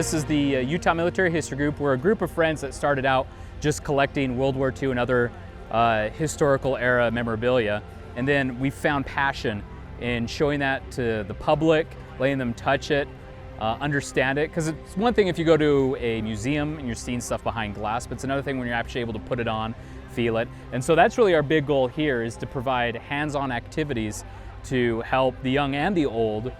This is the Utah Military History Group. We're a group of friends that started out just collecting World War II and other historical era memorabilia. And then we found passion in showing that to the public, letting them touch it, understand it. Because it's one thing if you go to a museum and you're seeing stuff behind glass, but it's another thing when you're actually able to put it on, feel it. And so that's really our big goal here, is to provide hands-on activities to help the young and the old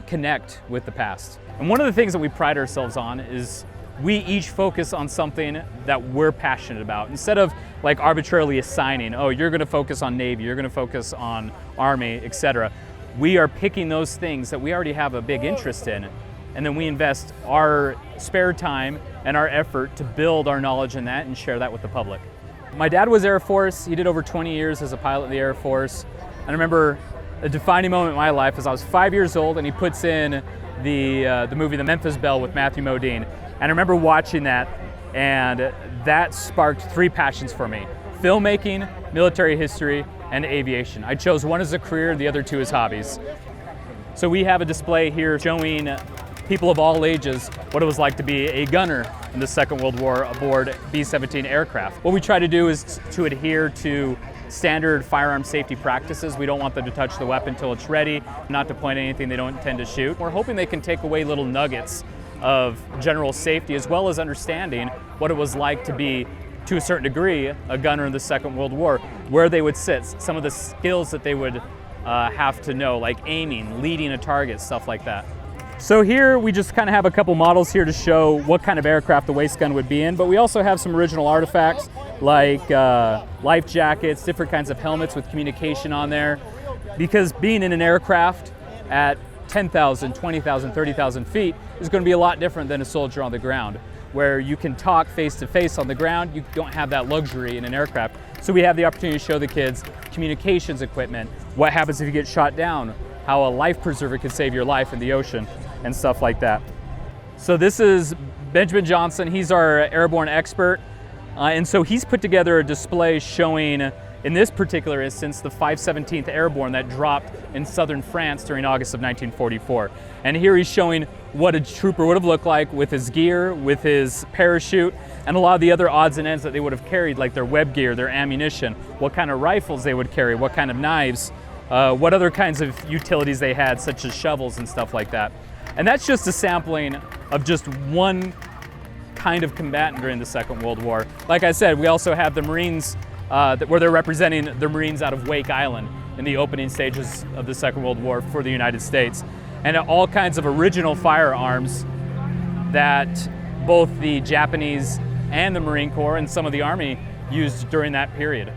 connect with the past. And one of the things that we pride ourselves on is we each focus on something that we're passionate about. Instead of like arbitrarily assigning, oh, you're gonna focus on Navy, you're gonna focus on Army, etc. We are picking those things that we already have a big interest in, and then we invest our spare time and our effort to build our knowledge in that and share that with the public. My dad was Air Force. He did over 20 years as a pilot in the Air Force. And I remember a defining moment in my life is I was 5 years old and he puts in the movie The Memphis Belle with Matthew Modine. And I remember watching that, and that sparked three passions for me: filmmaking, military history, and aviation. I chose one as a career, the other two as hobbies. So we have a display here showing people of all ages what it was like to be a gunner in the Second World War aboard B-17 aircraft. What we try to do is to adhere to standard firearm safety practices. We don't want them to touch the weapon until it's ready, not to point anything they don't intend to shoot. We're hoping they can take away little nuggets of general safety, as well as understanding what it was like to be, to a certain degree, a gunner in the Second World War, where they would sit, some of the skills that they would have to know, like aiming, leading a target, stuff like that. So here we just kind of have a couple models here to show what kind of aircraft the waist gun would be in, but we also have some original artifacts like life jackets, different kinds of helmets with communication on there. Because being in an aircraft at 10,000, 20,000, 30,000 feet is going to be a lot different than a soldier on the ground, where you can talk face to face on the ground. You don't have that luxury in an aircraft. So we have the opportunity to show the kids communications equipment, what happens if you get shot down, how a life preserver could save your life in the ocean, and stuff like that. So this is Benjamin Johnson. He's our airborne expert. And so he's put together a display showing, in this particular instance, the 517th Airborne that dropped in southern France during August of 1944. And here he's showing what a trooper would have looked like with his gear, with his parachute, and a lot of the other odds and ends that they would have carried, like their web gear, their ammunition, what kind of rifles they would carry, what kind of knives, what other kinds of utilities they had, such as shovels and stuff like that. And that's just a sampling of just one kind of combatant during the Second World War. Like I said, we also have the Marines, where they're representing the Marines out of Wake Island in the opening stages of the Second World War for the United States. And all kinds of original firearms that both the Japanese and the Marine Corps and some of the Army used during that period.